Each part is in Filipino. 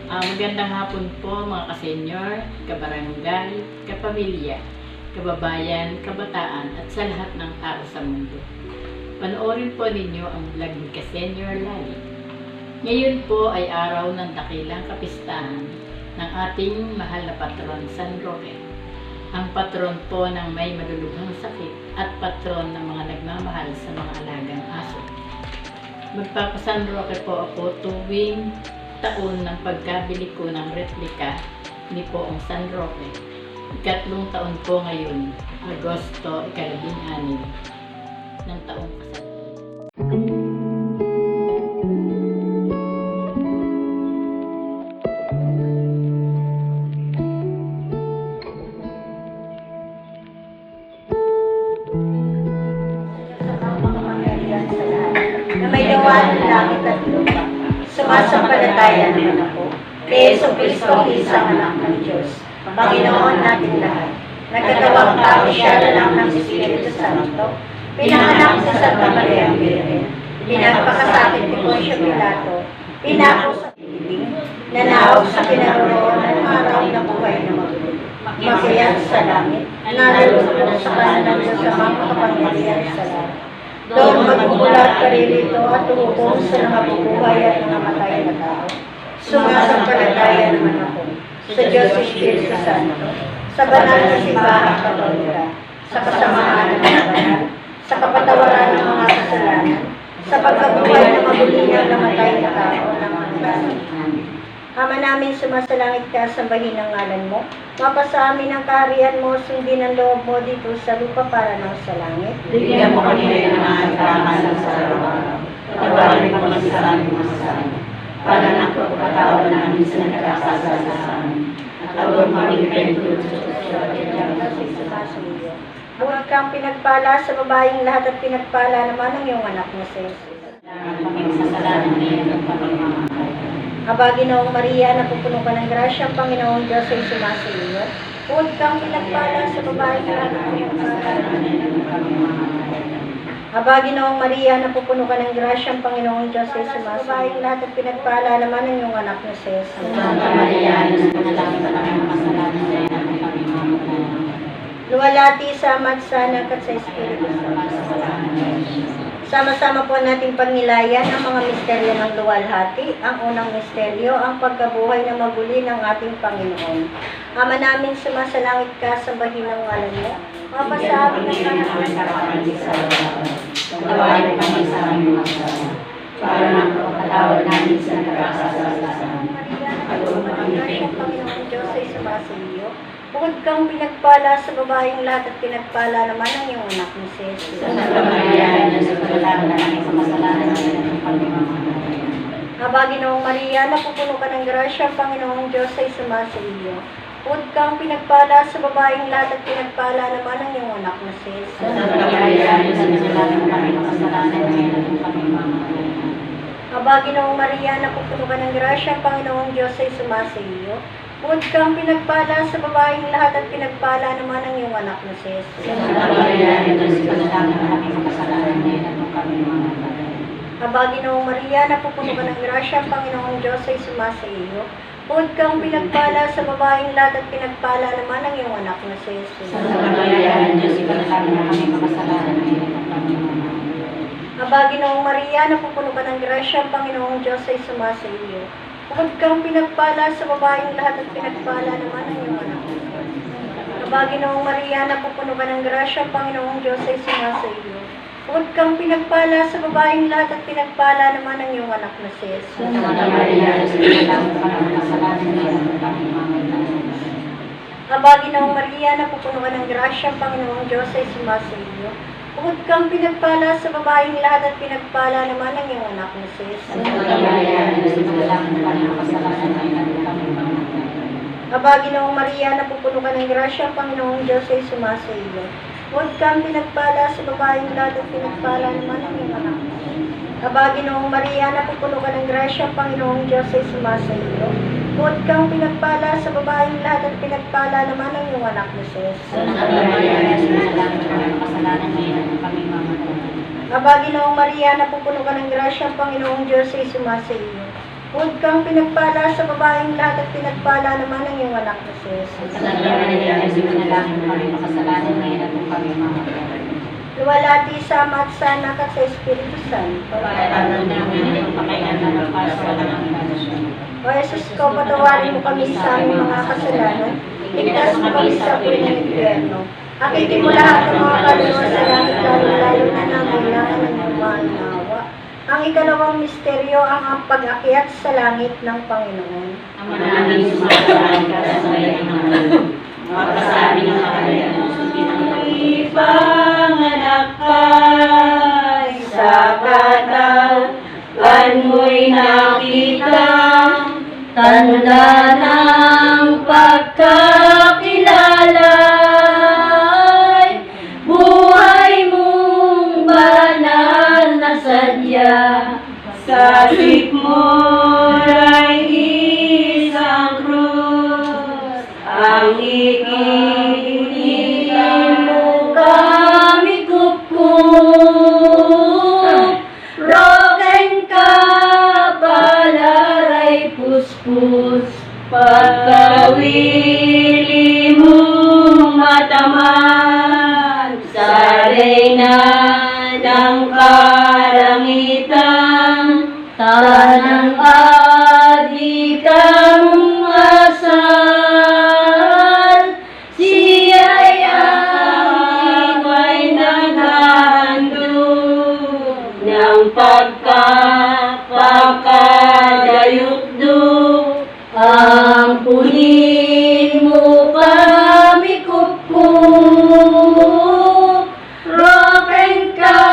Magandang hapon po mga ka-senior, kabarangay, kapamilya, kababayan, kabataan at sa lahat ng tao sa mundo. Panoorin po ninyo ang vlog ni ka-senior Lali. Ngayon po ay araw ng dakilang kapistahan ng ating mahal na patron San Roque. Ang patron po ng may maluluhang sakit at patron ng mga nagmamahal sa mga alagang aso. Magpapasan Roque po ako tuwing taon ng pagkabili ko ng replika ni Poong San Roque. Ikatlong taon po ngayon, Agosto, 16 ng taong kasal. Na may gawa ng langit at lupa. Sumasampalataya naman ako kay Yesu Cristo ang isang anak ng Diyos, Panginoon natin lahat. Nagkatawang tao siya na lang ng Espiritu Santo, pinanganak sa Santa Maria ang Birhen, pinagpakasakit ni Poncio Pilato, pinako sa ibig, nanawag sa kinaroroonan ng araw na buhay na magulo, masaya sa langit, nalulunod sa kanan ng Diyos sa mga kapangyarihan sa lahat. Doon magbubulat karilito at umupo sa nangabubuhay at nangamatay na tao. Sumasampalataya naman ako sa Diyos Espiritu Santo, sa banal na simbahang katolika, sa kasamaan ng mga banal, sa kapatawaran ng mga kasalanan, sa pagkabuhay na mabuli ng namatay na tao ng mga Ama namin, sumasalangit ka, sambahin ang ngalan mo. Mapasa amin ang kaharian mo, sundin ang loob mo dito sa lupa para ng sa langit. Bigyan mo kami ng aming kakahasan sa araw-araw. Patawarin mo kami sa aming masasama, para ng pagpapatawad namin sa nagkakasala sa amin. At huwag kami pinagtulog sa Huwag kang pinagpala sa babaeng lahat at pinagpala naman ang iyong anak na si Jesus. Aba, Ginoong Maria, napupuno ka ng grasya, ang Panginoong Diyos ay sumasa iyo. Huwag kang pinagpala sa babaeng lahat at pinagpala. Aba, Ginoong Maria, napupuno ka ng grasya, ang Panginoong Diyos ay sumasa iyo. Babaeng lahat at pinagpala naman ang iyong anak na si Jesus. Santa Maria, nanalangin sa aming kasalanan ngayon at kami mamatay. Luwalhati sa Ama at sa Anak at sa Espiritu Santo. Sama-sama po nating pagnilayan ang mga misteryo ng luwalhati. Ang unang misteryo, ang pagkabuhay na maguli ng ating Panginoon. Ama namin, sumasalangit ka, sambahin ang ngalan mo. Mapasabi ng Patawarin kami sa aming masasama, para ng pagpapatawad namin sa nagkakasala sa amin. At huwag kami pinagtulog. Panginoon Diyos ay sumasa iyo. Bukod kang pinagpala sa babaeng lahat at pinagpala naman ang iyong anak ni Jesus. Santa Maria, nagsusulatan namin sa kasalanan ngayon at kami mamatay. Aba, Ginoong Maria, napupuno ka ng grasya, ang Panginoong Diyos ay sumasa iyo. Bukod kang pinagpala sa babaeng lahat at pinagpala naman ang iyong anak na si Jesus. Santa Maria, nagsusulatan namin sa kasalanan ngayon at kami mamatay. Aba, Ginoong Maria, napupuno ka ng grasya, ang Panginoong Diyos ay sumasa iyo. Bukod kang pinagpala sa babaeng lahat at pinagpala naman ang iyong anak na si Jesus. Santa Maria, nagsusulatan namin sa kasalanan ngayon at kami mamatay. Aba, Ginoong Maria, napupuno ka ng grasya, ang Panginoong Diyos ay sumasa iyo. Bukod kang pinagpala sa babaeng lahat at pinagpala naman ang iyong anak na si Jesus. Santa Maria, nagsusulatan namin sa kasalanan ngayon at kami mamatay. Aba, Ginoong Maria, napupuno ka ng grasya, ang Panginoong Diyos ay sumasa iyo. Bukod kang pinagpala sa babaeng lahat at pinagpala naman ang iyong anak na si Jesus. Aba, Ginoong Maria, napupuno ka ng grasya, ang Panginoong Diyos ay sumasa iyo. Bukod kang pinagpala sa babaeng lahat at pinagpala naman ang iyong anak na si Jesus. Santa Maria, nagsusulatan namin sa kasalanan ngayon at kami mamatay. Aba, Ginoong Maria, napupuno ka ng grasya, ang Panginoong Diyos ay sumasa iyo. Bukod kang pinagpala sa babaeng lahat at pinagpala naman ang iyong anak na si Jesus. Santa Maria, nagsusulatan namin sa kasalanan ngayon at kami mamatay. Aba, Ginoong Maria, napupuno ka ng grasya, ang Panginoong Diyos ay sumasa iyo. Bukod kang pinagpala sa babaeng lahat at pinagpala naman ang iyong anak na si Jesus. Aba, Ginoong Maria, napupuno ka ng grasya, ang Panginoong Diyos ay sumasa iyo. Bukod kang pinagpala sa babaeng lahat at pinagpala naman ang iyong anak na si Jesus. Santa Maria, nagsusulatan namin sa kasalanan ngayon at kami mamatay. Aba, Ginoong Maria, napupuno ka ng grasya, ang Panginoong Diyos ay sumasa iyo. Huwag kang pinagpala sa babaeng lahat at pinagpala naman ang iyong anak na si Jesus. Sandali na Yesu, manalangin kami makasalanan ngayon at kung kami mga Luwalhati sa Ama at sa Anak at sa Espiritu Santo. pagkakataon namin ang pakailangan ng paso ng kalasyon. O Jesus ko, patawarin mo kami sa aming mga kasalanan. Ligtas mo kami sa apoy ng impyerno. Akitin mo lahat ng mga kaluluwa sa langit, lalo na nangailangan ng iyong mahal na awa. Ang ikalawang misteryo ang pag-akyat sa langit ng Panginoon. Ang manaming sumasalanan ka sa bayan ng mundo. Makasabi ng kakayahan ng susunod. Ipanganak kay sa katawan mo'y nakita, tanda ng pagkakilala, buhay mong banal na sadya, sa sip mo'y isang krus, ang ikinilin mo kami kupkup, broken ka palaray puspus, pagkawili mong mataman, sa reyna ng kalangitan, tanang adi ka mong asal, siya'y ang iba'y naghahandog ng pagkakadayukduk, ang punin mo kami kupkup, broken ka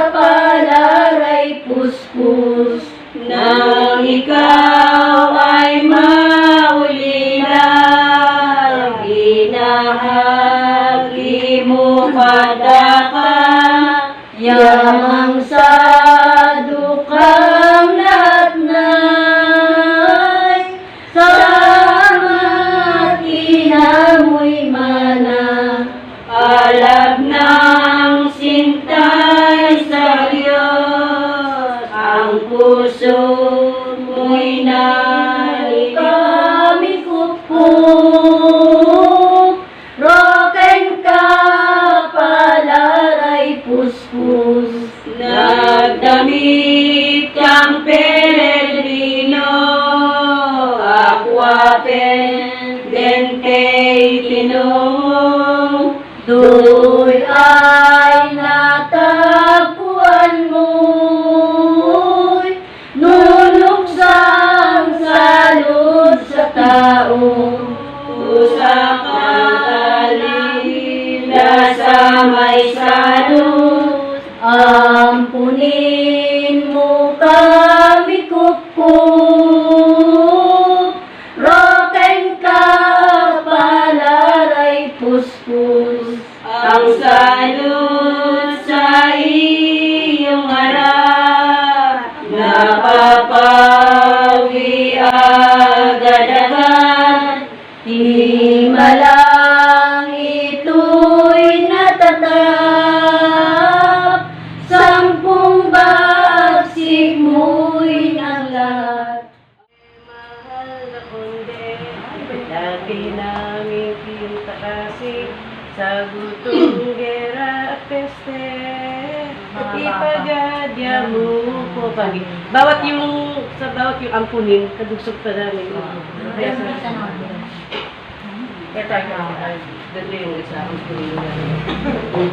palaray puspus, nang ikaw ay maulila, ginahagi mo padaka, yamang sa dukang natnay, salamat inamoy mana, alab ng sintay sa Diyos, ang puso mo'y nalik kami kupkup, broken ka palaray puspus, nagdamit kang peregrino, aqua pendente tinong, do'y ay natagpuan mo'y nunuksang salud sa tao, usang alila sa may salud, ampunin mo kami kupkup, broken ka palaray puspus, ang salud sa iyong harap, napapawi agad-agad, di malang ito'y natatap, sampung bagsik mo'y ng lahat. Mahal na kundi, lagi namin kintakasi, sa gutong gera at peste, ipagadya mo po pagi. Bawat yung ampunin, kadugsog pa namin. Kaya sa ito yung isa ampunin namin.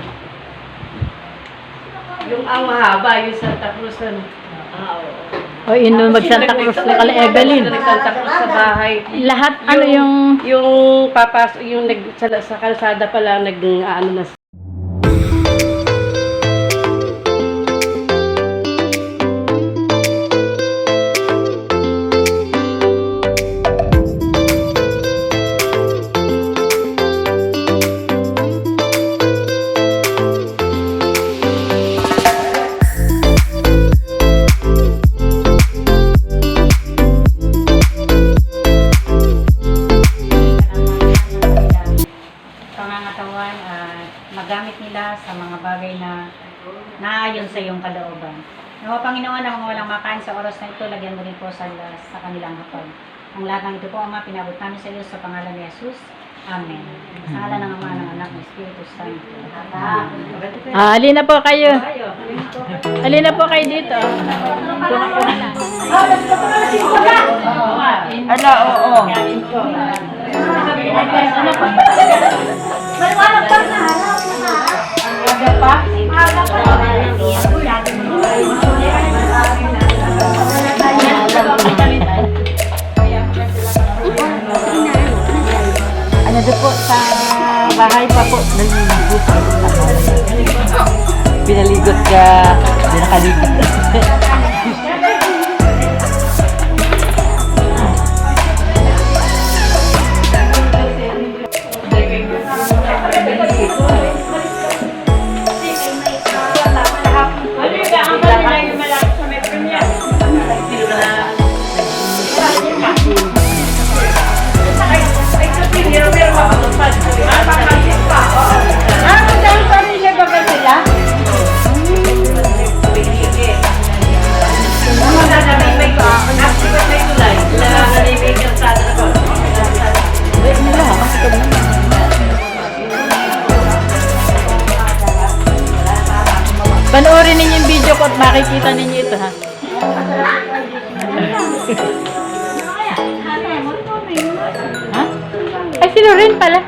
Yung ang mahaba, yung Santa Cruz ano. O yun doon mag-Santa Cruz na kala Evelyn. Santa Cruz sa bahay. Lahat ano yung Yung papas, yung sa kalsada pala ano na. pangangatawan at Nawa Panginoon, ang mga walang makain sa oras na ito, lagyan mo rin po sa kanilang hapag. Ang lahat ng ito po, Ama, pinabot namin sa iyo sa pangalan ni Jesus. Amen. Sa ngalan ng Ama, ng Anak, ng Espiritu Santo. Amen. Alina po kayo. Alina po kayo dito. Ala, oo. Maliwanag pa na. Aga pa? Maaga pa. Ano doon po sa bahay pa po, naliligot. Pinaligot ka, hindi nakaligot. Dahil pamilya ba sila? Panoorin ninyo yung video ko at makikita ninyo ito ha. Ha? Ay, si Loren pala.